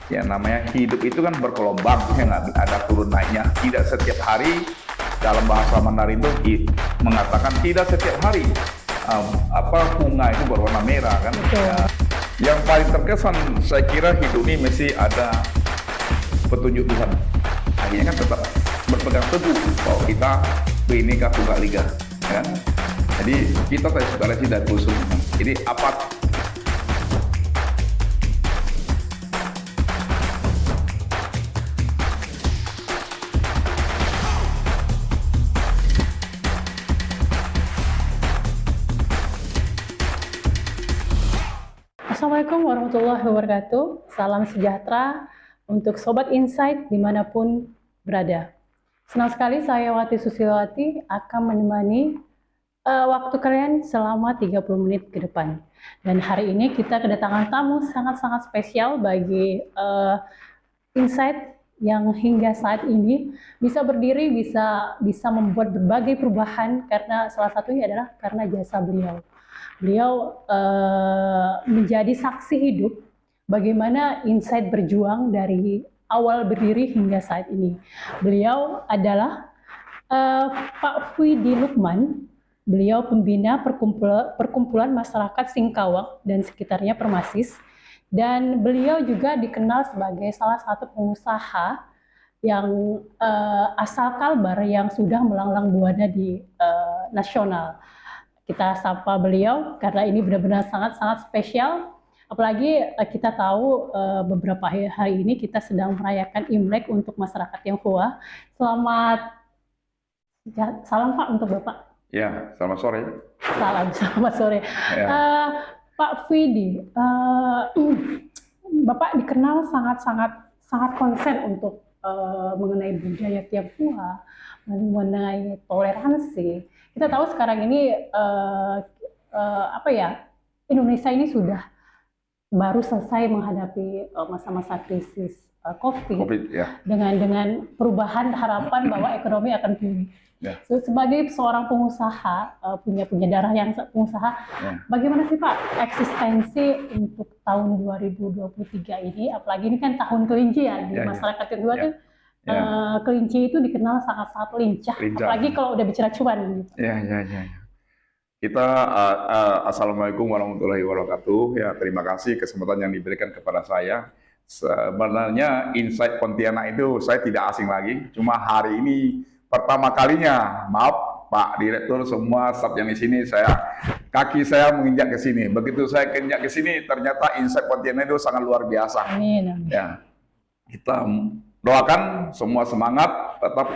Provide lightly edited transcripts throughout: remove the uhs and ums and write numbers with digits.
Ya namanya hidup itu kan bergelombang, ya nggak ada turun naiknya. Tidak setiap hari, dalam bahasa Mandarin itu mengatakan tidak setiap hari bunga itu berwarna merah kan. Betul. Ya, yang paling terkesan saya kira hidup ini mesti ada petunjuk Tuhan. Akhirnya kan tetap berpegang teguh bahwa kita Bhinneka Tunggal Ika, ya. Jadi kita terinspirasi dari usul. Jadi apa Assalamualaikum warahmatullahi wabarakatuh. Salam sejahtera untuk Sobat Insight dimanapun berada. Senang sekali saya Wati Susilowati akan menemani waktu kalian selama 30 menit ke depan. Dan hari ini kita kedatangan tamu sangat-sangat spesial bagi Insight yang hingga saat ini bisa berdiri, bisa membuat berbagai perubahan karena salah satunya adalah karena jasa beliau. Beliau menjadi saksi hidup bagaimana Insight berjuang dari awal berdiri hingga saat ini. Beliau adalah Pak Fwidi Lukman. Beliau pembina perkumpulan masyarakat Singkawang dan sekitarnya Permasis. Dan beliau juga dikenal sebagai salah satu pengusaha yang asal Kalbar yang sudah melanglang buana di nasional. Kita sapa beliau karena ini benar-benar sangat-sangat spesial. Apalagi kita tahu beberapa hari ini kita sedang merayakan Imlek untuk masyarakat Tionghoa. Salam Pak untuk Bapak. Ya, selamat sore. Selamat sore. Ya. Pak Fwidi, Bapak dikenal sangat konsen untuk mengenai budaya Tionghoa, mengenai toleransi. Kita tahu sekarang ini Indonesia ini sudah baru selesai menghadapi masa-masa krisis COVID ya. dengan perubahan harapan bahwa ekonomi akan pulih. Ya. Sebagai seorang pengusaha, punya darah yang pengusaha, ya. Bagaimana sih Pak eksistensi untuk tahun 2023 ini? Apalagi ini kan tahun kelinci ya, di masyarakat Tionghoa tuh kelinci itu dikenal sangat-sangat lincah, apalagi kalau udah bicara cuan. Ya. Kita Assalamualaikum warahmatullahi wabarakatuh. Ya, terima kasih kesempatan yang diberikan kepada saya. Sebenarnya Insight Pontianak itu saya tidak asing lagi, cuma hari ini pertama kalinya, maaf Pak Direktur, semua staf yang di sini, kaki saya menginjak ke sini. Begitu saya injak ke sini, ternyata Insight Pontianak itu sangat luar biasa. Amin. Ya, kita doakan semua semangat, tetap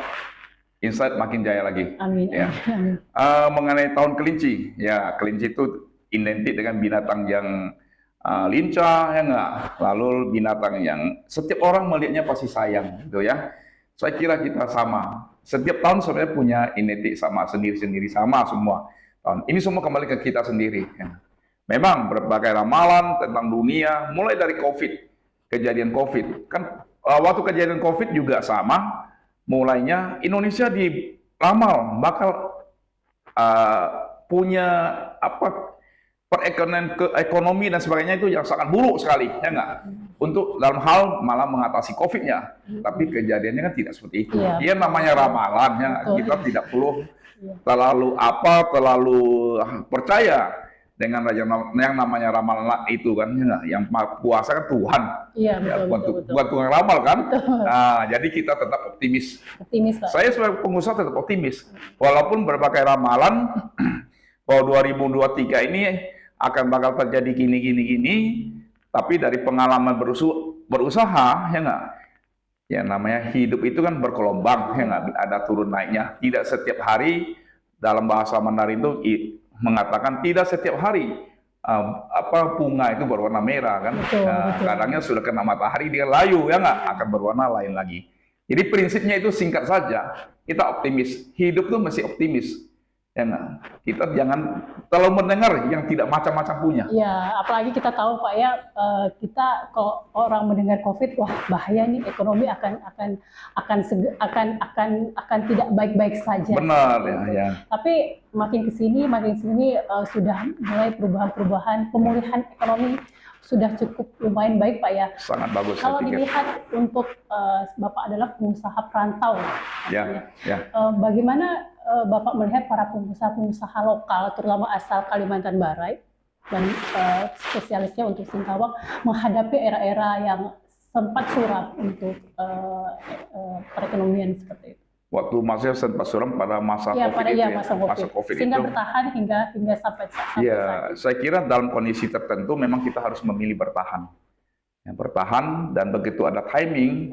Insight makin jaya lagi. Amin. Ya. Mengenai tahun kelinci, ya kelinci itu identik dengan binatang yang lincah, ya enggak. Lalu binatang yang setiap orang melihatnya pasti sayang, gitu ya. Saya kira kita sama. Setiap tahun sebenarnya punya identik sama, sendiri-sendiri sama semua tahun. Ini semua kembali ke kita sendiri. Ya. Memang berbagai ramalan tentang dunia, mulai dari COVID, kejadian COVID. Kan waktu kejadian COVID juga sama. Mulainya Indonesia diramal bakal punya perekonomian, ekonomi dan sebagainya itu yang sangat buruk sekali, ya enggak? Untuk dalam hal malah mengatasi COVID-nya, tapi kejadiannya kan tidak seperti itu. Dia namanya ramalan, ya. Kita tidak perlu terlalu percaya dengan yang namanya ramalan itu kan, yang kuasa kan Tuhan. Iya, betul. Bukan Tuhan ramal kan. Nah, jadi kita tetap optimis. Pak. Saya sebagai pengusaha tetap optimis, walaupun berbagai ramalan bahwa 2023 ini akan bakal terjadi gini, tapi dari pengalaman berusaha, ya enggak, ya namanya hidup itu kan bergelombang, ya enggak, ada turun naiknya. Tidak setiap hari, dalam bahasa Mandarin itu mengatakan tidak setiap hari bunga itu berwarna merah kan. Betul. Kadangnya sudah kena matahari dia layu, ya enggak, akan berwarna lain lagi. Jadi prinsipnya itu singkat saja, kita optimis, hidup tuh mesti optimis. Ya, kita jangan terlalu mendengar yang tidak macam-macam punya. Ya, apalagi kita tahu Pak ya, kita kalau orang mendengar COVID, wah bahaya nih, ekonomi akan tidak baik-baik saja. Benar ya. Tapi makin kesini sudah mulai perubahan-pemulihan ekonomi sudah cukup lumayan baik Pak ya. Sangat bagus saya Kalau pikir. dilihat untuk Bapak adalah pengusaha perantau, Ya, katanya. ya. Bagaimana Bapak melihat para pengusaha-pengusaha lokal, terutama asal Kalimantan Barat dan spesialisnya untuk Singkawang menghadapi era-era yang sempat suram untuk perekonomian seperti itu. Waktu masih sempat suram pada masa Ya, COVID pada itu ya ya. masa Masa COVID. COVID Sehingga itu. bertahan hingga sampai saat Ya, ini. saya kira dalam kondisi tertentu memang kita harus memilih bertahan. Ya, bertahan, dan begitu ada timing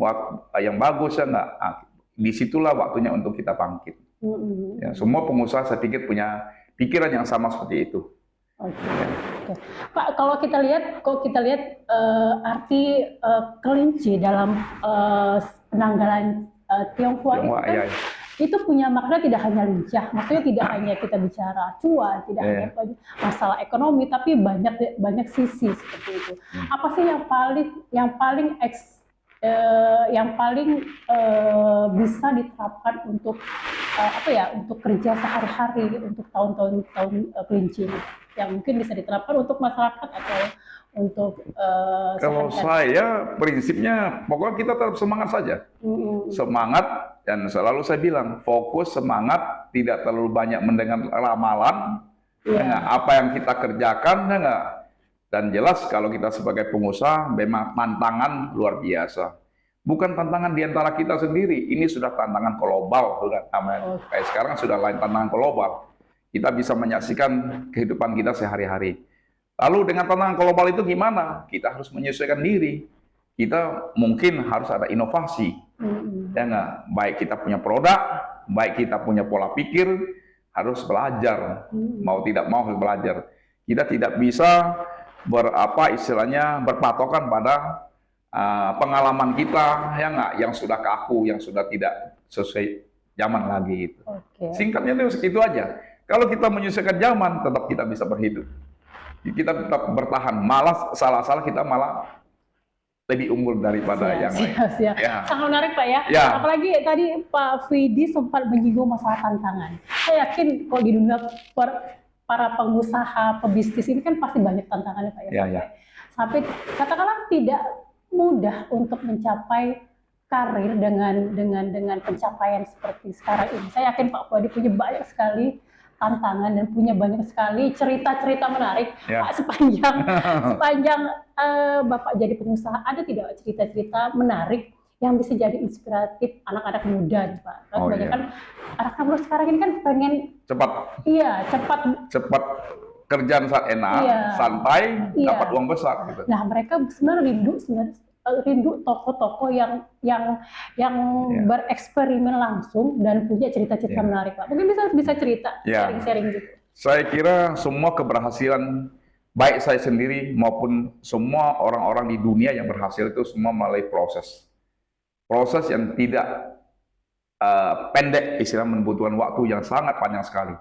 yang bagus ya nggak, disitulah waktunya untuk kita bangkit. Ya, semua pengusaha saya pikir punya pikiran yang sama seperti itu. Oke. Pak, kalau kita lihat arti kelinci dalam penanggalan Tionghoa itu kan, Ya, itu punya makna tidak hanya lincah, maksudnya tidak hanya kita bicara cuan, tidak hanya masalah ekonomi, tapi banyak sisi seperti itu. Apa sih yang paling bisa diterapkan untuk untuk kerja sehari-hari untuk tahun kelinci ini, yang mungkin bisa diterapkan untuk masyarakat atau untuk kalau saya prinsipnya pokoknya kita tetap semangat saja. Semangat, dan selalu saya bilang fokus, semangat, tidak terlalu banyak mendengar ramalan. Apa yang kita kerjakan ya nggak. Dan jelas kalau kita sebagai pengusaha memang tantangan luar biasa. Bukan tantangan di antara kita sendiri, ini sudah tantangan global, sudah namanya. Kayak sekarang sudah lain tantangan global. Kita bisa menyaksikan kehidupan kita sehari-hari. Lalu dengan tantangan global itu gimana? Kita harus menyesuaikan diri. Kita mungkin harus ada inovasi. Ya nggak? Baik kita punya produk, baik kita punya pola pikir, harus belajar. Mau tidak mau harus belajar. Kita tidak bisa berpatokan pada pengalaman kita yang sudah kaku, yang sudah tidak sesuai zaman lagi itu. Singkatnya itu segitu aja. Kalau kita menyesuaikan zaman, tetap kita bisa berhidup. Kita tetap bertahan. Malah salah-salah kita malah lebih unggul daripada yang lain. Ya. Sangat menarik Pak ya. Apalagi tadi Pak Fidi sempat menyinggung masalah tantangan. Saya yakin kalau di dunia para pengusaha, pebisnis ini kan pasti banyak tantangannya Pak ya. Sampai katakanlah tidak mudah untuk mencapai karir dengan pencapaian seperti sekarang ini. Saya yakin Pak Fuadi punya banyak sekali tantangan dan punya banyak sekali cerita-cerita menarik. Pak, sepanjang Bapak jadi pengusaha, ada tidak cerita-cerita menarik yang bisa jadi inspiratif anak-anak muda nih Pak? Kebanyakan anak-anak muda sekarang ini kan pengen cepat. Iya, cepat kerjaan saat enak, santai, dapat uang besar gitu. Nah, mereka sebenarnya rindu toko-toko yang bereksperimen langsung dan punya cerita-cerita menarik Pak. Mungkin bisa cerita, sharing-sharing gitu. Saya kira semua keberhasilan baik saya sendiri maupun semua orang-orang di dunia yang berhasil itu semua melalui proses yang tidak pendek, istilah membutuhkan waktu yang sangat panjang sekali.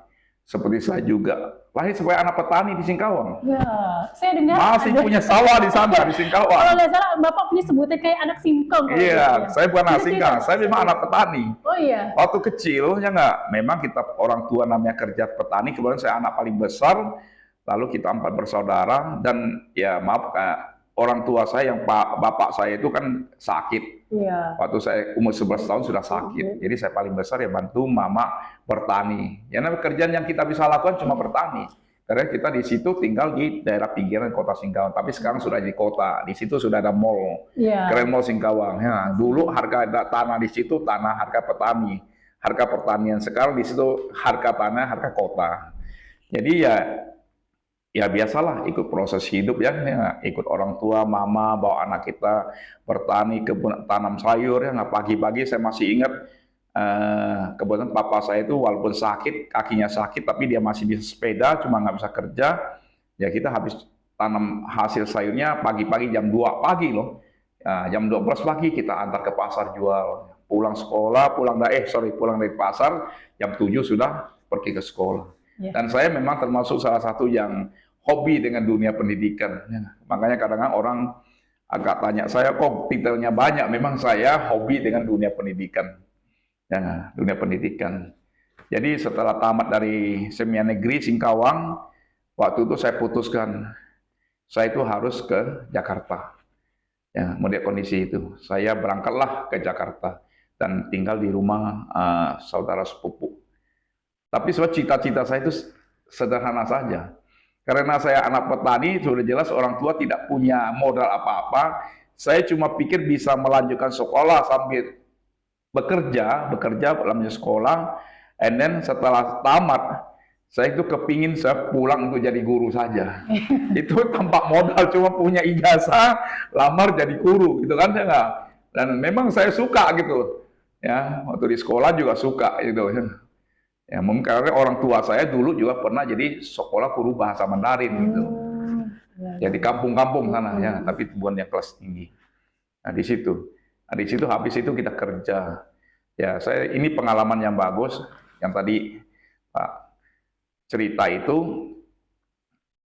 Seperti saya juga lahir sebagai anak petani di Singkawang. Ya, saya dengar masih punya sawah di sana di Singkawang. Kalau nggak salah Bapak punya sebutan kayak anak singkong. Iya, saya bukan anak singkong, saya memang anak petani. Oh iya. Waktu kecil ya nggak, memang kita orang tua namanya kerja petani. Kemudian saya anak paling besar, lalu kita 4 bersaudara, dan ya maaf orang tua saya yang bapak saya itu kan sakit. Iya. Waktu saya umur 11 tahun sudah sakit. Jadi saya paling besar ya bantu mama bertani. Ya namanya kerjaan yang kita bisa lakukan cuma bertani. Karena kita di situ tinggal di daerah pinggiran kota Singkawang. Tapi sekarang sudah di kota. Di situ sudah ada mall. Keren Mall Singkawang. Ya, dulu harga tanah di situ harga petani. Harga pertanian. Sekarang di situ harga tanah, harga kota. Jadi ya biasalah ikut proses hidup ya, ikut orang tua, mama bawa anak kita bertani, kebun, tanam sayur ya. Pagi-pagi saya masih ingat kebetulan papa saya itu walaupun sakit, kakinya sakit, tapi dia masih bisa sepeda, cuma nggak bisa kerja. Ya kita habis tanam hasil sayurnya pagi-pagi jam 2 pagi loh. Jam 12 pagi kita antar ke pasar jual. Pulang sekolah, pulang dari pasar jam 7 sudah pergi ke sekolah. Dan saya memang termasuk salah satu yang hobi dengan dunia pendidikan. Makanya kadang-kadang orang agak tanya saya, kok titelnya banyak? Memang saya hobi dengan dunia pendidikan. Ya, dunia pendidikan. Jadi setelah tamat dari Semian Negeri Singkawang, waktu itu saya putuskan, saya itu harus ke Jakarta. Ya, melihat kondisi itu, saya berangkatlah ke Jakarta dan tinggal di rumah saudara sepupu. Tapi sebab cita-cita saya itu sederhana saja. Karena saya anak petani, sudah jelas orang tua tidak punya modal apa-apa. Saya cuma pikir bisa melanjutkan sekolah sambil bekerja dalamnya sekolah, and then setelah tamat, saya itu kepingin saya pulang untuk jadi guru saja. Itu tanpa modal, cuma punya ijazah, lamar jadi guru, gitu kan, ya nggak? Dan memang saya suka gitu, ya, waktu di sekolah juga suka gitu. Ya, mungkin karena orang tua saya dulu juga pernah jadi sekolah guru bahasa Mandarin gitu. Ya di kampung-kampung sana, ya, tapi bukan yang kelas tinggi. Nah di situ habis itu kita kerja. Ya, ini pengalaman yang bagus, yang tadi Pak cerita itu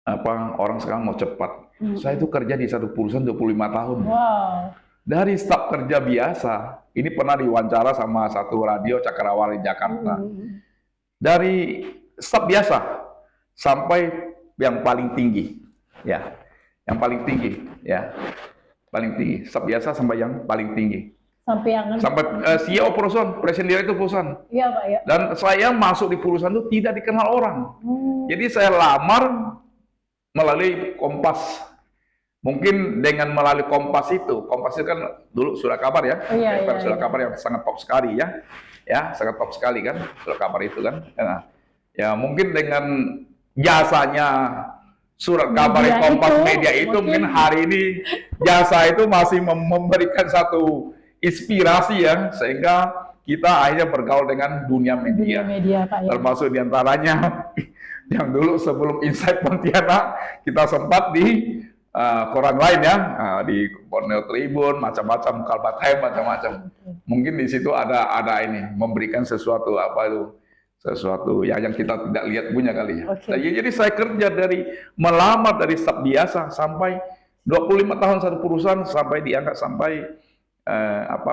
orang sekarang mau cepat. Saya itu kerja di satu perusahaan 25 tahun. Wow. Dari staf kerja biasa, ini pernah diwawancara sama satu radio Cakrawala di Jakarta. Dari staf biasa sampai yang paling tinggi, ya, yang paling tinggi, ya, paling tinggi. Staf biasa sampai yang paling tinggi. Sampai CEO perusahaan, presiden direktur perusahaan. Iya, Pak, ya. Dan saya masuk di perusahaan itu tidak dikenal orang. Jadi saya lamar melalui Kompas. Mungkin dengan melalui Kompas itu kan dulu surat kabar ya, surat kabar yang sangat top sekali ya. Ya, sangat top sekali kan, surat kabar itu kan. Ya, mungkin dengan jasanya surat kabar Kompas Media itu mungkin hari ini jasa itu masih memberikan satu inspirasi ya, sehingga kita akhirnya bergaul dengan dunia media Pak, ya. Termasuk diantaranya yang dulu sebelum Insight Pontianak kita sempat di koran lain ya, di Borneo Tribun, macam-macam, Kalbar Time, macam-macam. Mungkin di situ ada ini memberikan sesuatu sesuatu yang kita tidak lihat punya kali ya. Nah, jadi saya kerja melamar dari staf biasa sampai 25 tahun satu perusahaan sampai diangkat sampai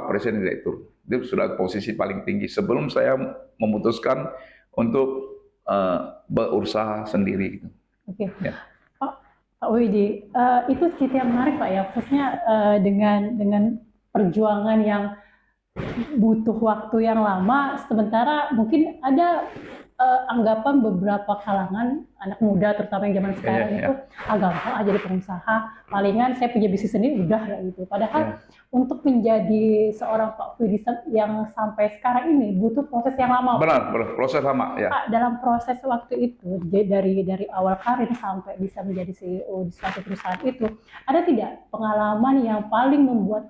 presiden direktur. Itu sudah posisi paling tinggi sebelum saya memutuskan untuk berusaha sendiri. Oke. Ya. Pak Widi, itu cerita yang menarik Pak ya, khususnya dengan perjuangan yang butuh waktu yang lama, sementara mungkin ada anggapan beberapa kalangan anak muda terutama yang zaman sekarang itu gampang aja jadi pengusaha, palingan saya punya bisnis sendiri udah gitu. Padahal untuk menjadi seorang Pak Widi yang sampai sekarang ini butuh proses yang lama. Benar, proses lama ya. Pak, dalam proses waktu itu dari awal karir sampai bisa menjadi CEO di suatu perusahaan itu, ada tidak pengalaman yang paling membuat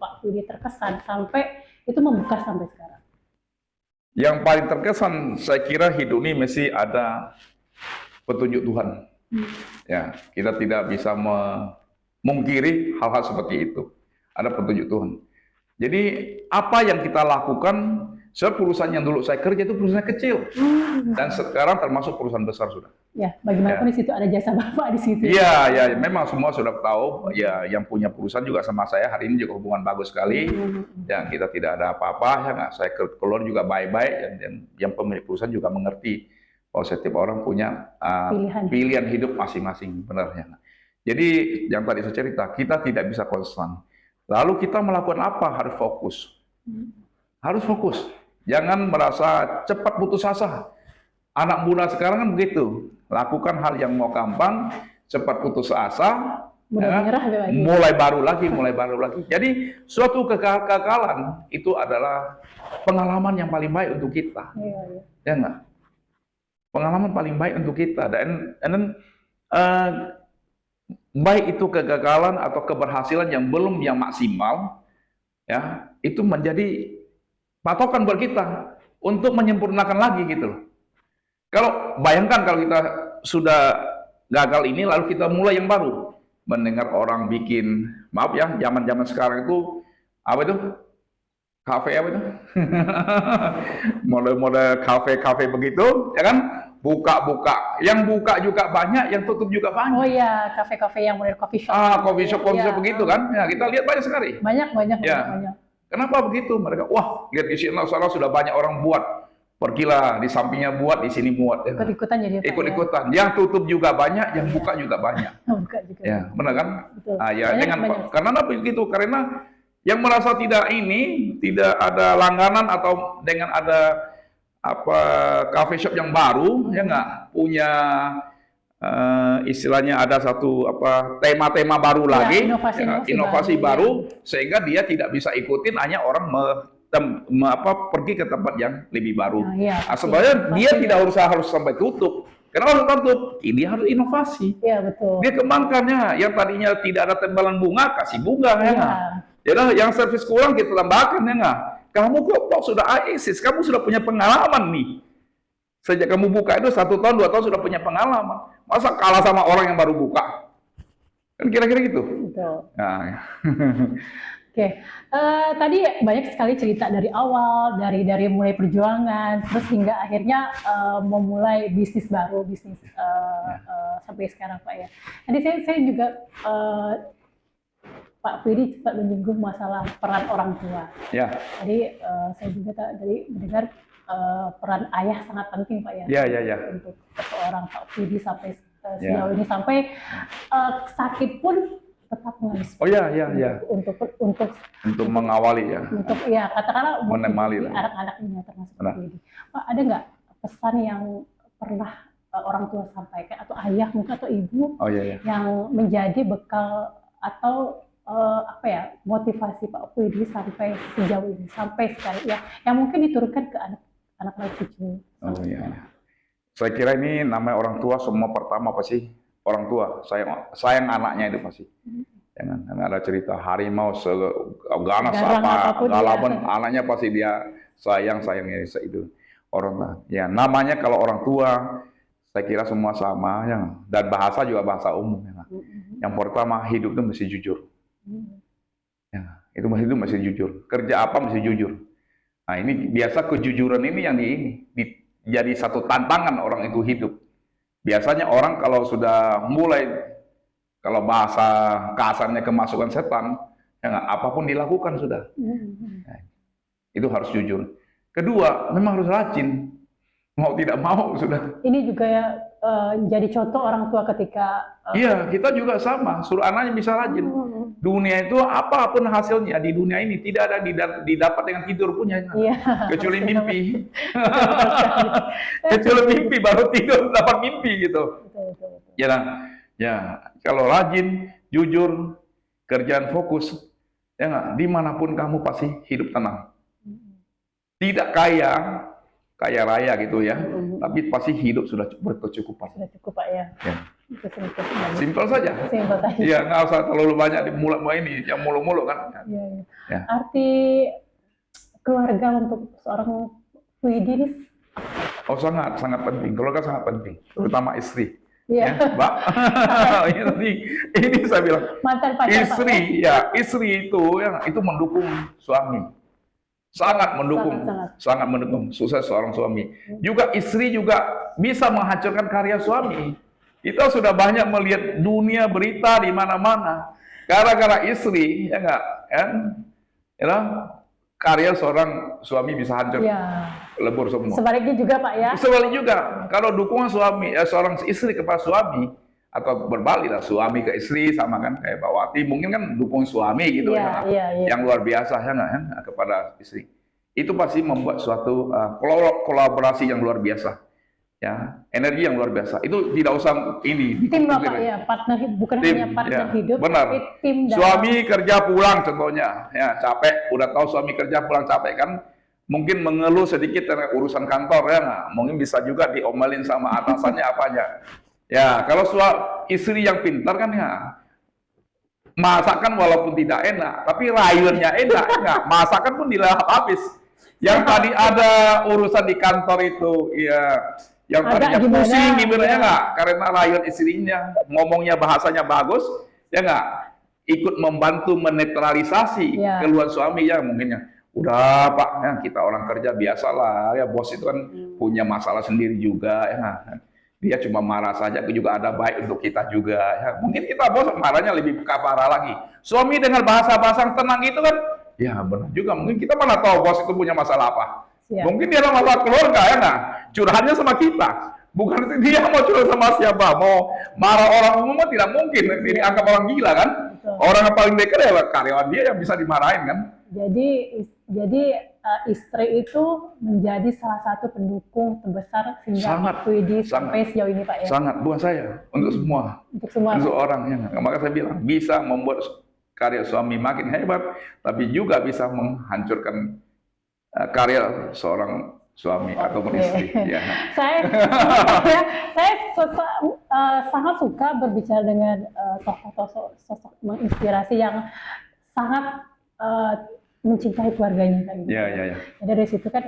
Pak Widi terkesan sampai itu membekas sampai sekarang? Yang paling terkesan saya kira hidup ini mesti ada petunjuk Tuhan. Ya, kita tidak bisa memungkiri hal-hal seperti itu. Ada petunjuk Tuhan. Jadi apa yang kita lakukan, perusahaan yang dulu saya kerja itu perusahaan kecil, dan sekarang termasuk perusahaan besar sudah. Ya, bagaimanapun di situ ada jasa Bapak di situ. Iya, ya, memang semua sudah tahu. Ya, yang punya perusahaan juga sama saya hari ini juga hubungan bagus sekali. Ya, kita tidak ada apa-apa. Ya, saya keluar juga baik-baik. Dan yang pemilik perusahaan juga mengerti bahwa setiap orang punya pilihan hidup masing-masing, benarnya. Jadi yang tadi saya cerita, kita tidak bisa konstan. Lalu kita melakukan apa? Harus fokus. Harus fokus. Jangan merasa cepat putus asa. Anak muda sekarang kan begitu. Lakukan hal yang mau gampang, cepat putus asa, mulai baru lagi. Jadi suatu kegagalan itu adalah pengalaman yang paling baik untuk kita. Ya enggak? Pengalaman paling baik untuk kita. Dan baik itu kegagalan atau keberhasilan yang belum yang maksimal, ya, itu menjadi patokan buat kita untuk menyempurnakan lagi gitu. Kalau bayangkan kalau kita sudah gagal ini lalu kita mulai yang baru, mendengar orang bikin, maaf ya, zaman-zaman sekarang itu apa itu? Kafe apa itu? Model-model kafe begitu, ya kan? Buka-buka, yang buka juga banyak, yang tutup juga banyak. Oh iya, kafe-kafe yang model coffee shop. Coffee shop begitu kan? Ya, kita lihat banyak sekali. Banyak. Kenapa begitu? Mereka, wah, lihat di sini sudah banyak orang buat. Pergilah di sampingnya buat, di sini buat. Ya. Ikut-ikutan jadi Pak, Ikut-ikutan. Yang tutup juga banyak, yang buka juga banyak. Buka juga. Ya, benar kan? Betul. Ah, ya, Banyak. karena apa begitu? Karena yang merasa tidak ada langganan atau dengan ada apa coffee shop yang baru, ya nggak punya istilahnya ada satu apa tema-tema baru Ya, lagi, inovasi baru, sehingga dia tidak bisa ikutin, hanya orang pergi ke tempat yang lebih baru. Sebenarnya dia tidak harus sampai tutup. Karena harus tutup, ini harus inovasi. Iya, betul. Dia kembangkannya, yang tadinya tidak ada tembalan bunga, kasih bunga, ya nggak? Jadi yang servis kurang kita tambahkan, ya nggak? Kamu kok sudah AESIS, kamu sudah punya pengalaman nih. Sejak kamu buka itu 1 tahun, 2 tahun sudah punya pengalaman. Masa kalah sama orang yang baru buka? Kan kira-kira gitu. Betul. Nah. Oke, tadi banyak sekali cerita dari awal, dari mulai perjuangan, terus hingga akhirnya memulai bisnis baru, sampai sekarang Pak ya. Tadi saya juga Pak Firdy sempat menyinggung masalah peran orang tua. Ya. Jadi saya juga tadi mendengar peran ayah sangat penting Pak ya. Ya. Untuk seorang Pak Firdy sampai sejauh ini, sampai sakit pun tetap mengurus. Oh ya. Untuk mengawali ya. Untuk ya katakanlah menemani anak-anaknya termasuk ini. Pak, ada nggak pesan yang pernah orang tua sampaikan atau ayah mungkin atau ibu yang menjadi bekal atau motivasi Pak Firdy sampai sejauh ini, sampai sekarang ya, yang mungkin diturunkan ke anak cucu? Oh iya. Saya kira ini namanya orang tua, semua pertama pasti orang tua sayang anaknya itu pasti. Jangan ada cerita harimau seganas galaban, anaknya pasti dia sayangnya itu orang tua. Ya namanya kalau orang tua, saya kira semua sama ya. Dan bahasa juga bahasa umum ya. Yang pertama, hidup itu mesti jujur. Ya, itu mesti jujur. Kerja apa mesti jujur. Nah ini biasa kejujuran ini yang jadi satu tantangan orang itu hidup. Biasanya orang kalau sudah mulai, kalau bahasa kasarnya kemasukan setan, ya apapun dilakukan sudah. Nah, itu harus jujur. Kedua, memang harus rajin. Mau tidak mau sudah. Ini juga ya jadi contoh orang tua ketika. Iya, kita juga sama. Suruh anaknya bisa rajin. Dunia itu apapun hasilnya di dunia ini tidak ada didapat dengan tidur punya. Kecuali mimpi. Kecuali mimpi baru tidur dapat mimpi gitu. Betul. Ya, kalau rajin, jujur, kerjaan fokus, ya nggak, dimanapun kamu pasti hidup tenang. Tidak kaya raya gitu ya, tapi pasti hidup sudah berkecukupan. Sudah cukup Pak ya. Simpel saja. Iya, nggak usah terlalu banyak dimulai ini, yang mulu-mulu kan. Ya. Arti keluarga untuk seorang Firdy ini? Oh sangat penting, keluarga sangat penting, terutama istri. Ya, Mbak. Ini saya bilang. Mantan pacar istri, istri itu mendukung suami. Sangat mendukung sukses seorang suami. Juga istri juga bisa menghancurkan karya suami. Kita sudah banyak melihat dunia berita di mana-mana. Gara-gara istri, ya enggak, karya seorang suami bisa hancur, lebur semua. Sebaliknya juga Pak ya. Sebaliknya juga, kalau dukungan seorang istri kepada suami, atau berbalik lah, suami ke istri sama kan, kayak Pak Wati mungkin kan dukung suami gitu yang luar biasa ya nggak kepada istri. Itu pasti membuat suatu kolaborasi yang luar biasa, ya, energi yang luar biasa. Itu tidak usah ini tim Bapak ya, partner, bukan hanya partner hidup, benar. Tapi tim Suami kerja pulang contohnya, ya capek, udah tahu suami kerja pulang capek kan, mungkin mengeluh sedikit karena urusan kantor ya nggak, mungkin bisa juga diomelin sama atasannya apa aja. Ya, kalau istri yang pintar kan ya, masakan walaupun tidak enak, tapi rayuannya enak, enggak. Masakan pun dilahap habis. Yang tadi ada urusan di kantor itu, ya, yang tadinya pusing gimana ya enggak, karena rayuan istrinya, ngomongnya bahasanya bagus, ya enggak, ikut membantu menetralisasi keluhan suami ya mungkinnya. Udah Pak, ya, kita orang kerja biasalah, ya bos itu kan punya masalah sendiri juga, ya. Dia cuma marah saja, juga ada baik untuk kita juga. Ya, mungkin kita bos marahnya lebih parah lagi. Suami dengan bahasa-bahasa yang tenang itu kan, ya benar juga. Mungkin kita mana tahu bos itu punya masalah apa. Ya. Mungkin dia ada masalah keluarga ya nggak? Curhatnya sama kita. Bukan dia mau curhat sama siapa, mau marah orang umum mah tidak mungkin. Ini anggap orang gila kan? Betul. Orang yang paling dekat ya karyawan dia yang bisa dimarahin kan? Jadi istri itu menjadi salah satu pendukung terbesar sehingga Sangat, Pak Widi sangat. sampai sejauh ini Pak ya. Sangat, bukan saya, untuk semua. Untuk semua. Untuk orang ya nggak? Maka saya bilang bisa membuat karya suami makin hebat, tapi juga bisa menghancurkan karya seorang suami ataupun istri. Ya. Saya sangat suka berbicara dengan tokoh-tokoh sosok menginspirasi yang sangat mencintai keluarganya kan. Ya, ya, ya. Jadi dari situ kan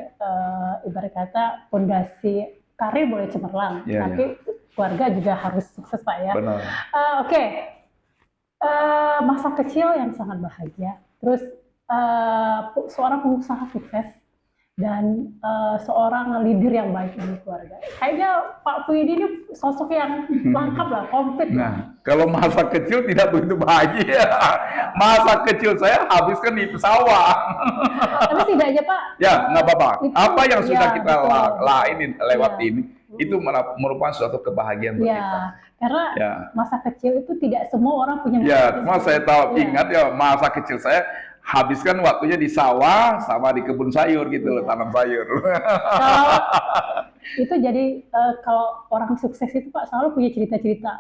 ibarat kata fondasi karir boleh cemerlang, Ya, tapi keluarga juga harus sukses Pak ya. Benar. Oke. Masa kecil yang sangat bahagia, terus seorang pengusaha sukses dan seorang leader yang baik di keluarga. Kayaknya Pak Widi ini sosok yang lengkap lah, komplit. Nah, kalau masa kecil tidak begitu bahagia. Masa kecil saya habiskan di pesawat. Tapi setidaknya Pak. Ya, nggak apa-apa. Itu, Apa yang sudah ya, kita lewati ini, Ya. itu merupakan suatu kebahagiaan buat kita. Ya, karena Ya. masa kecil itu tidak semua orang punya masa Ya, kecil. cuma saya tahu Ya. ingat ya masa kecil saya habiskan waktunya di sawah sama di kebun sayur gitu loh, tanam sayur. Kalau itu jadi kalau orang sukses itu Pak selalu punya cerita-cerita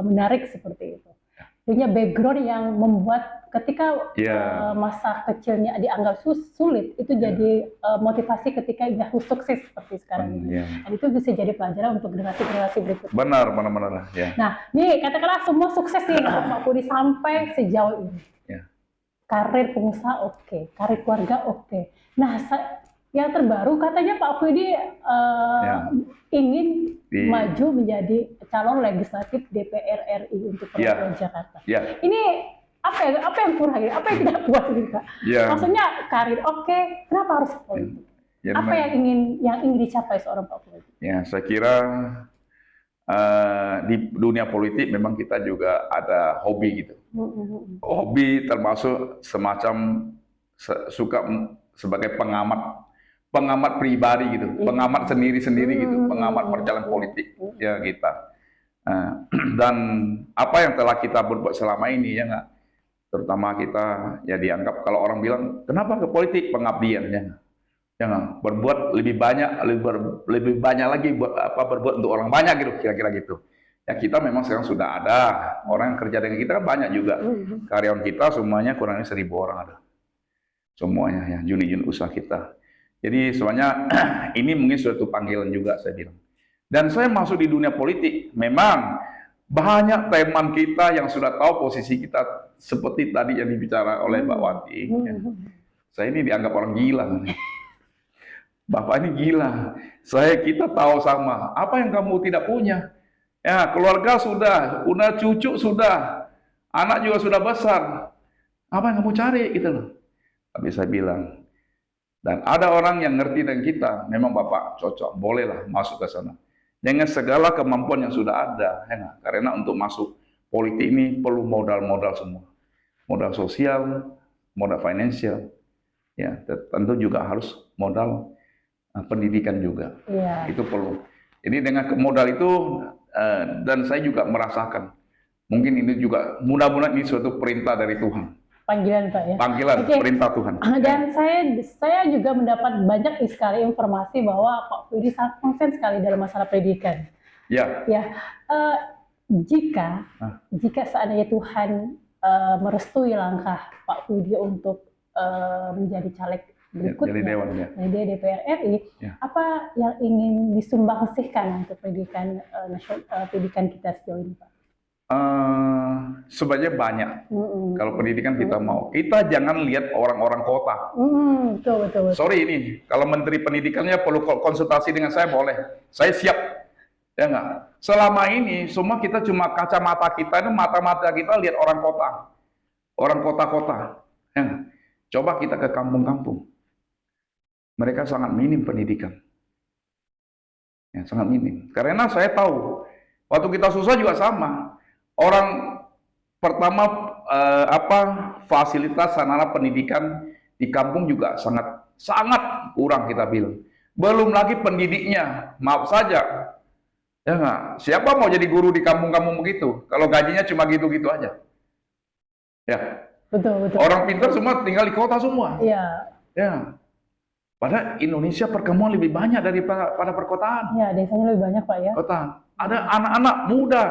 menarik seperti itu. Punya background yang membuat ketika Ya. masa kecilnya dianggap sulit, itu jadi motivasi ketika dia harus sukses seperti sekarang ini. Ya. Dan itu bisa jadi pelajaran untuk generasi-generasi berikutnya. Benar. Ya. Nah, nih katakanlah semua sukses nih untuk Pak Budi sampai sejauh ini. Ya. Karir pengusaha oke, karir keluarga oke. Nah, yang terbaru katanya Pak Budi ingin maju menjadi calon legislatif DPR RI untuk perwakilan Jakarta. Ya. Ini apa yang kurang ini? Apa yang tidak puas ini Pak? Ya. Maksudnya karir oke, kenapa harus politik? Ya, Apa yang ingin dicapai seorang Pak Budi? Ya, saya kira di dunia politik memang kita juga ada hobi gitu. Hobi termasuk semacam suka sebagai pengamat pribadi gitu, pengamat sendiri-sendiri gitu, pengamat perjalanan politik ya kita. Dan apa yang telah kita berbuat selama ini ya nggak, terutama kita ya dianggap kalau orang bilang kenapa ke politik, pengabdian ya. Jangan berbuat lebih banyak lagi berbuat untuk orang banyak gitu, kira-kira gitu. Ya kita memang sekarang sudah ada orang yang kerja dengan kita kan banyak juga. Karyawan kita semuanya kurangnya 1.000 orang ada. Semuanya ya, unit-unit usaha kita. Jadi semuanya ini mungkin suatu panggilan juga saya bilang. Dan saya masuk di dunia politik, memang banyak teman kita yang sudah tahu posisi kita seperti tadi yang dibicara oleh Mbak Wati. Ya. Saya ini dianggap orang gila. Bapak ini gila. Kita tahu sama. Apa yang kamu tidak punya? Ya, keluarga sudah cucu sudah, anak juga sudah besar. Apa yang kamu cari gitu loh. Tapi saya bilang, dan ada orang yang ngerti dengan kita, memang Bapak cocok, bolehlah masuk ke sana. Dengan segala kemampuan yang sudah ada, ya, karena untuk masuk politik ini perlu modal-modal semua. Modal sosial, modal finansial. Ya, tentu juga harus modal pendidikan juga, itu perlu. Jadi dengan modal itu, dan saya juga merasakan, mungkin ini juga mudah-mudahan ini suatu perintah dari Tuhan. Panggilan Pak ya. Panggilan, perintah Tuhan. Dan saya juga mendapat banyak sekali informasi bahwa Pak Widi sangat konsen sekali dalam masalah pendidikan. Ya. Ya, jika seandainya Tuhan merestui langkah Pak Widi untuk menjadi caleg berikutnya dari DPR RI, apa yang ingin disumbangsihkan untuk pendidikan pendidikan kita sejauh ini, Pak? Sebenarnya banyak. Kalau pendidikan kita mau, kita jangan lihat orang-orang kota. Betul. Sorry ini, kalau Menteri Pendidikannya perlu konsultasi dengan saya boleh, saya siap. Ya enggak. Selama ini semua kita cuma kacamata kita, mata-mata kita lihat orang kota, orang kota-kota. Ya enggak? Coba kita ke kampung-kampung. Mereka sangat minim pendidikan. Ya, sangat minim. Karena saya tahu, waktu kita susah juga sama. Orang pertama fasilitas sarana pendidikan di kampung juga sangat sangat kurang kita bilang. Belum lagi pendidiknya, maaf saja. Ya nggak? Siapa mau jadi guru di kampung-kampung begitu? Kalau gajinya cuma gitu-gitu aja. Ya, Betul, betul. orang pintar semua tinggal di kota semua. Iya, Ya, padahal Indonesia perkembangan lebih banyak daripada pada perkotaan. iya, desanya lebih banyak, Pak ya. Kota. Ada anak-anak muda,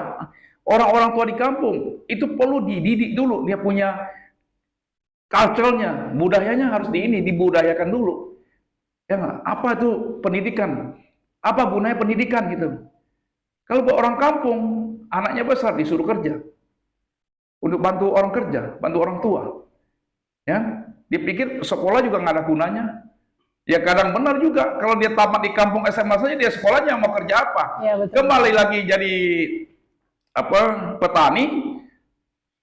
orang-orang tua di kampung, itu perlu dididik dulu. Dia punya culture-nya, budayanya harus dibudayakan dulu. Ya nggak? Apa itu pendidikan? Apa gunanya pendidikan gitu? Kalau buat orang kampung, anaknya besar disuruh kerja untuk bantu orang kerja, bantu orang tua. Ya, dipikir sekolah juga nggak ada gunanya. Ya kadang benar juga, kalau dia tamat di kampung SMA saja dia sekolahnya mau kerja apa? Iya, betul. Kembali lagi jadi apa petani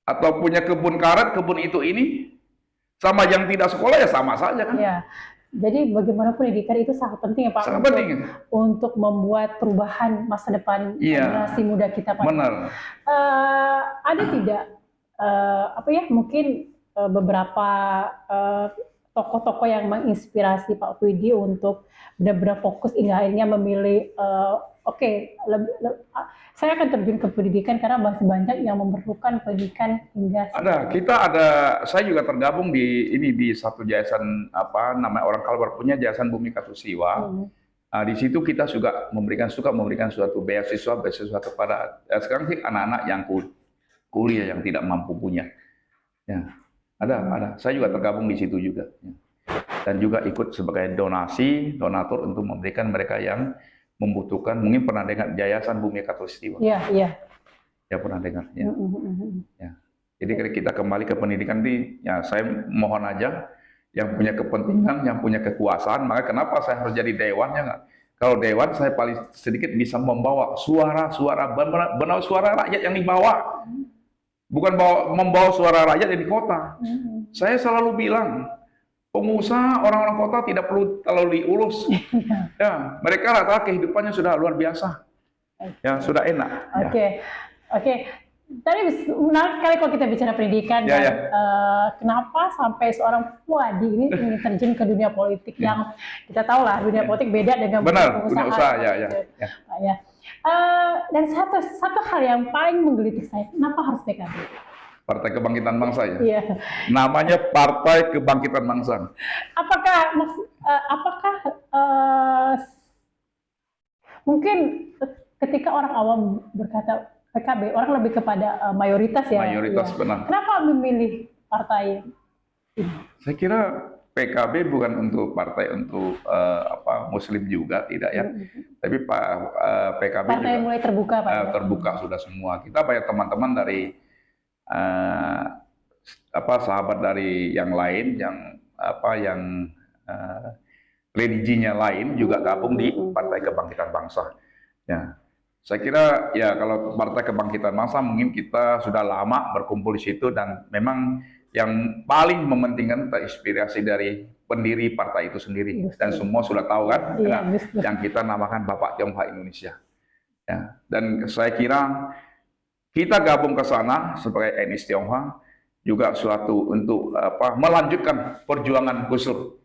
atau punya kebun karet, kebun itu ini, sama yang tidak sekolah ya sama saja kan? Iya. Jadi bagaimana pendidikan itu sangat penting ya Pak Sangat untuk, penting. membuat perubahan masa depan Iya. generasi muda kita Pak. Benar. Ada tidak apa ya mungkin beberapa tokoh-tokoh yang menginspirasi Pak Widi untuk benar-benar fokus hingga akhirnya memilih saya akan terjun ke pendidikan karena masih banyak yang memerlukan pendidikan hingga Saya juga tergabung di satu yayasan apa namanya orang Kalbar punya Yayasan Bumi Katusiwa. Di situ kita juga memberikan suatu beasiswa kepada sekarang sih anak-anak yang kuliah yang tidak mampu punya. Ya, ada. Saya juga tergabung di situ juga. Ya. Dan juga ikut sebagai donatur untuk memberikan mereka yang membutuhkan. Mungkin pernah dengar Yayasan Bumi Katusiwa. Iya, iya. Ya pernah dengar. Ya. Ya. Jadi kalau kita kembali ke pendidikan ya saya mohon aja yang punya kepentingan, yang punya kekuasaan, maka kenapa saya harus jadi dewan ya nggak? Kalau dewan saya paling sedikit bisa membawa suara-suara benar suara rakyat yang dibawa, bukan membawa suara rakyat yang di kota. Saya selalu bilang pengusaha orang-orang kota tidak perlu terlalu diurus. Ya, mereka rata kehidupannya sudah luar biasa. Ya, sudah enak. Oke. Tadi menarik sekali kalau kita bicara pendidikan. Kenapa sampai seorang Wadi ini ingin terjun ke dunia politik yang kita tahu lah dunia politik beda dengan dunia usaha. Ya. Dan satu hal yang paling menggelitik saya, kenapa harus PKB? Partai Kebangkitan Bangsa ya. Iya. Namanya Partai Kebangkitan Bangsa. Apakah mungkin ketika orang awam berkata PKB, orang lebih kepada mayoritas ya. Mayoritas benar. Kenapa memilih partai ini? Saya kira PKB bukan untuk partai untuk Muslim juga tidak ya. Tapi PKB partai juga mulai terbuka Pak. Terbuka sudah semua. Kita banyak teman-teman dari sahabat dari yang lain yang religinya lain juga gabung di Partai Kebangkitan Bangsa. Ya. Saya kira ya kalau Partai Kebangkitan Bangsa mungkin kita sudah lama berkumpul di situ dan memang yang paling mementingkan terinspirasi dari pendiri partai itu sendiri. Dan semua sudah tahu kan yang kita namakan Bapak Tionghoa Indonesia. Ya. Dan saya kira kita gabung ke sana sebagai etnis Tionghoa juga suatu untuk melanjutkan perjuangan Gus Dur.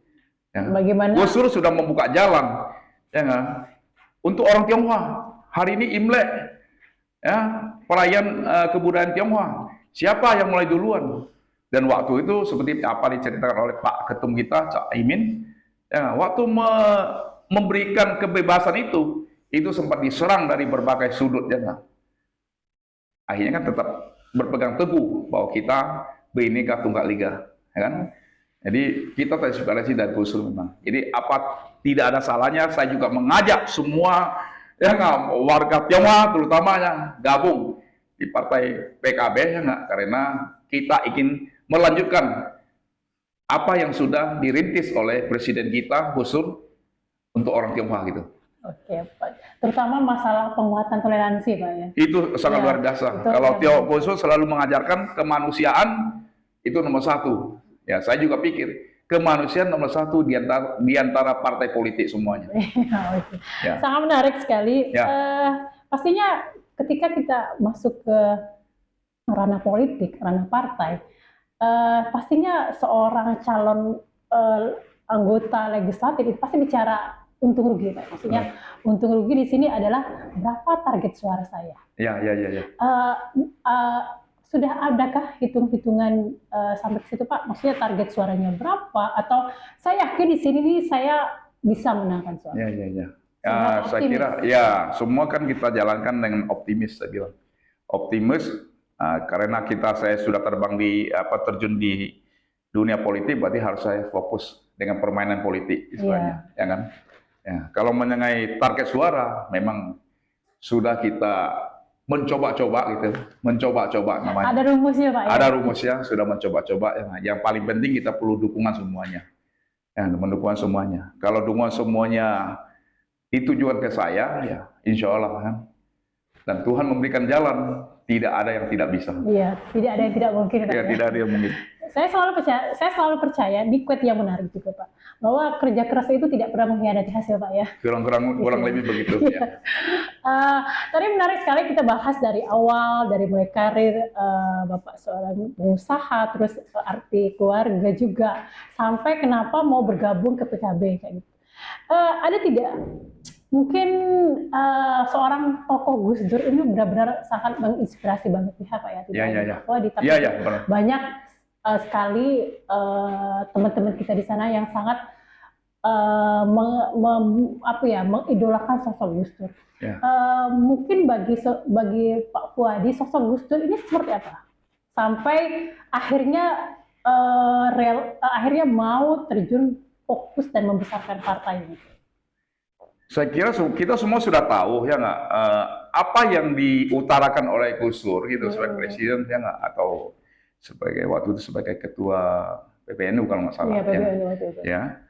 Ya. Bagaimana? Gus Dur sudah membuka jalan ya untuk orang Tionghoa. Hari ini Imlek, ya perayaan kebudayaan Tionghoa. Siapa yang mulai duluan? Dan waktu itu seperti apa diceritakan oleh Pak Ketum kita, Cak Imin, ya, waktu memberikan kebebasan itu sempat diserang dari berbagai sudut ya. Akhirnya kan tetap berpegang teguh bahwa kita Bhinneka Tunggal Ika, ya kan? Jadi kita terinspirasi dari Gus Dur memang. Jadi tidak ada salahnya saya juga mengajak semua warga Tionghoa terutamanya gabung di partai PKB ya nggak? Karena kita ingin melanjutkan apa yang sudah dirintis oleh Presiden kita Gus Dur untuk orang Tionghoa gitu. Oke, Pak. Terutama masalah penguatan toleransi, Pak ya. Itu sangat luar biasa. Kalau Gus Dur selalu mengajarkan kemanusiaan itu nomor satu. Ya, saya juga pikir kemanusiaan nomor satu di antara partai politik semuanya. Ya. Sangat menarik sekali. Ya. Pastinya ketika kita masuk ke ranah politik, ranah partai, pastinya seorang calon anggota legislatif itu pasti bicara untung rugi, Pak. Maksudnya untung rugi di sini adalah berapa target suara saya. Ya. Uh, uh, Sudah adakah hitung-hitungan sampai ke situ, Pak? Maksudnya target suaranya berapa? Atau saya yakin di sini nih saya bisa menangkan suara. Ya, saya kira ya semua kan kita jalankan dengan optimis, saya bilang. Optimis karena saya sudah terjun di dunia politik, berarti harus saya fokus dengan permainan politik istilahnya, ya kan? Ya, kalau mengenai target suara, memang sudah kita mencoba-coba gitu, mencoba-coba namanya. Ada rumusnya, Pak. Ada rumusnya, sudah mencoba-coba. Yang paling penting kita perlu dukungan semuanya, ya, mendukung semuanya. Kalau dukungan semuanya ditujukan ke saya, ya insya Allah kan. Dan Tuhan memberikan jalan, tidak ada yang tidak bisa. Iya, tidak ada yang tidak mungkin. Ya, tidak ada yang mungkin. Saya selalu percaya di quote yang menarik juga, Pak, bahwa kerja keras itu tidak pernah mengkhianati hasil, Pak, ya. Kurang lebih begitu. Ya. Tadi menarik sekali kita bahas dari awal, dari mulai karir Bapak seorang pengusaha, terus arti keluarga juga, sampai kenapa mau bergabung ke PKB kayak gitu. Ada tidak mungkin seorang tokoh Gus Dur ini benar-benar sangat menginspirasi banget pihak, Pak, ya? Iya, banyak sekali teman-teman kita di sana yang sangat mengidolakan sosok Gus Dur. Ya. Mungkin bagi Pak Fuadi, sosok Gus Dur ini seperti apa? Sampai akhirnya akhirnya mau terjun fokus dan membesarkan partai ini. Saya kira kita semua sudah tahu ya nggak apa yang diutarakan oleh Gus Dur gitu sebagai presiden ya nggak, atau waktu itu sebagai ketua PPNU kalau nggak salah. Iya, PPNU waktu itu. Ya,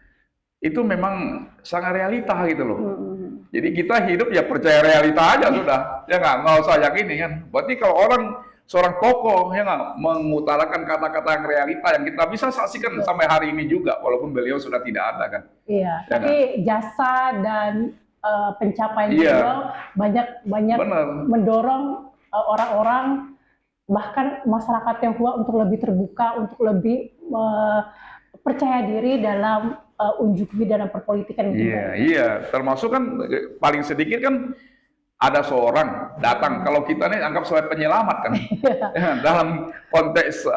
itu memang sangat realita gitu loh. Jadi kita hidup ya percaya realita aja sudah, ya nggak usah yakini kan. Berarti kalau seorang tokoh ya nggak mengutarakan kata-kata yang realita yang kita bisa saksikan sampai hari ini juga, walaupun beliau sudah tidak ada kan. Iya, ya tapi kan? Jasa dan pencapaian beliau banyak mendorong orang-orang, bahkan masyarakat Tionghoa untuk lebih terbuka, untuk lebih percaya diri dalam unjuk gigi dalam perpolitikan. Iya, termasuk kan paling sedikit kan ada seorang datang, kalau kita ini anggap sebagai penyelamat kan, ya, dalam konteks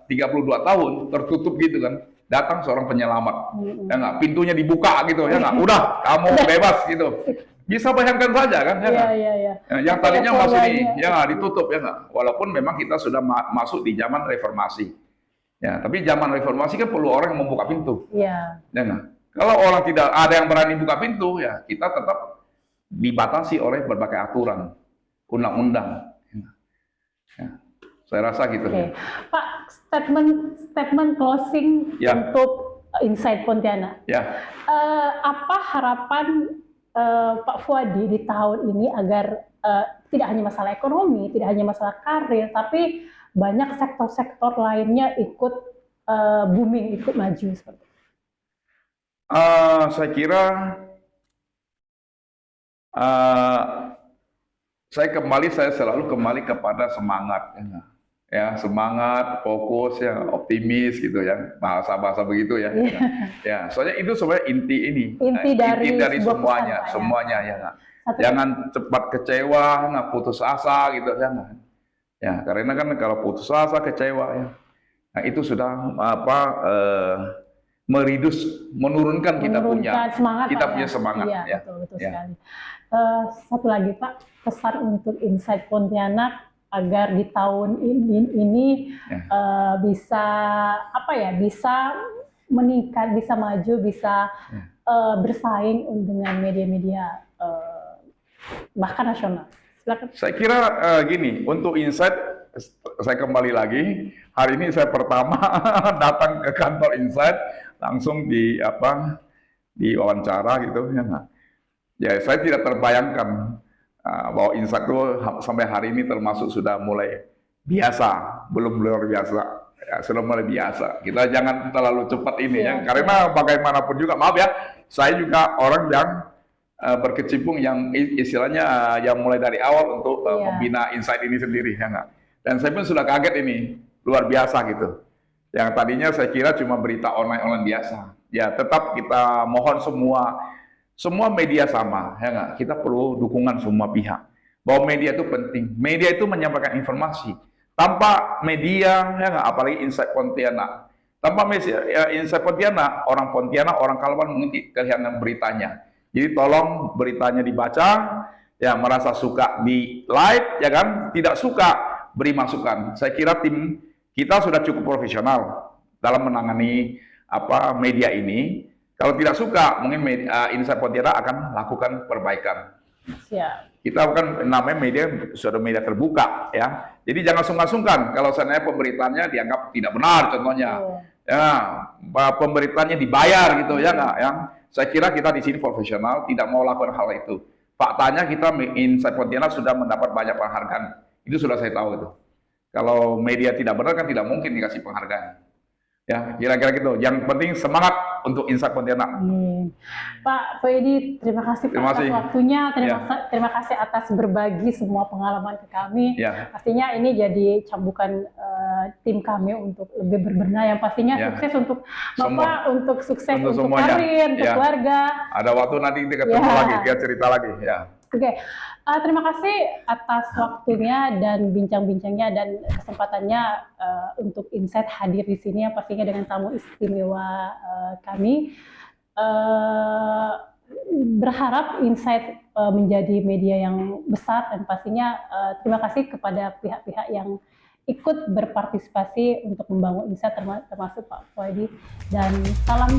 32 tahun tertutup gitu kan, datang seorang penyelamat, ya nggak, pintunya dibuka gitu, ya nggak, udah kamu bebas gitu. Bisa bayangkan saja kan, ya nggak? Yang tadinya masih ditutup ya nggak, walaupun memang kita sudah masuk di zaman reformasi, ya, tapi zaman reformasi kan perlu orang yang membuka pintu, ya nggak? Kalau orang tidak ada yang berani buka pintu, ya kita tetap dibatasi oleh berbagai aturan, undang-undang. Ya, saya rasa gitu. Pak, statement closing untuk Insight Pontianak. Ya. Apa harapan Pak Fuadi di tahun ini agar tidak hanya masalah ekonomi, tidak hanya masalah karir, tapi banyak sektor-sektor lainnya ikut booming, ikut maju seperti itu? Saya kira saya selalu kembali kepada semangat, ya, semangat, fokus, ya, optimis gitu ya, bahasa begitu ya. Ya, soalnya itu sebenarnya inti dari semuanya ya. Jangan cepat kecewa, nggak putus asa gitu ya. Ya, karena kan kalau putus asa, kecewa ya, nah itu sudah menurunkan kita punya semangat. Iya, betul sekali. Satu lagi Pak, pesan untuk Insight Pontianak agar di tahun ini bisa meningkat, bisa maju, bisa bersaing dengan media-media bahkan nasional. Silakan. Saya kira gini, untuk Insight saya kembali lagi, hari ini saya pertama datang ke kantor Insight, langsung diwawancara gitu ya. Ya, saya tidak terbayangkan bahwa Insight itu sampai hari ini termasuk sudah mulai biasa, belum luar biasa, ya, sudah mulai biasa. Kita jangan terlalu cepat ini ya, karena bagaimanapun juga, maaf ya, saya juga orang yang berkecimpung yang istilahnya yang mulai dari awal untuk membina Insight ini sendiri ya nggak. Dan saya pun sudah kaget ini, luar biasa gitu. Yang tadinya saya kira cuma berita online biasa, Ya, tetap kita mohon semua media sama, ya nggak? Kita perlu dukungan semua pihak. Bahwa media itu penting. Media itu menyampaikan informasi. Tanpa media, ya nggak? Apalagi Insight Pontianak. Tanpa media, ya, Insight Pontianak, orang Pontianak, orang Kalapan mungkin kehilangan beritanya. Jadi tolong beritanya dibaca, ya merasa suka di like, ya kan? Tidak suka beri masukan. Saya kira tim kita sudah cukup profesional dalam menangani media ini. Kalau tidak suka, mungkin Insight Pontianak akan lakukan perbaikan. Siap. Kita kan namanya media sudah media terbuka, ya. Jadi jangan sungkan-sungkan kalau seandainya pemberitaannya dianggap tidak benar, contohnya, ya pemberitaannya dibayar gitu, ya nggak? Yang saya kira kita di sini profesional, tidak mau lakukan hal itu. Faktanya kita Insight Pontianak sudah mendapat banyak penghargaan. Itu sudah saya tahu itu. Kalau media tidak benar kan tidak mungkin dikasih penghargaan. Ya, kira-kira gitu. Yang penting semangat untuk Insight Pontianak. Pak Edi, terima kasih Pak atas waktunya. Terima kasih atas berbagi semua pengalaman ke kami. Pastinya ini jadi cambukan tim kami untuk lebih berbenah. Yang pastinya sukses untuk Bapak, untuk sukses untuk karir, untuk keluarga. Ada waktu nanti kita ketemu lagi, kita cerita lagi. Ya. Oke, terima kasih atas waktunya dan bincang-bincangnya dan kesempatannya untuk Insight hadir di sini, yang pastinya dengan tamu istimewa kami. Berharap Insight menjadi media yang besar dan pastinya terima kasih kepada pihak-pihak yang ikut berpartisipasi untuk membangun Insight termasuk Pak Fuadi, dan salam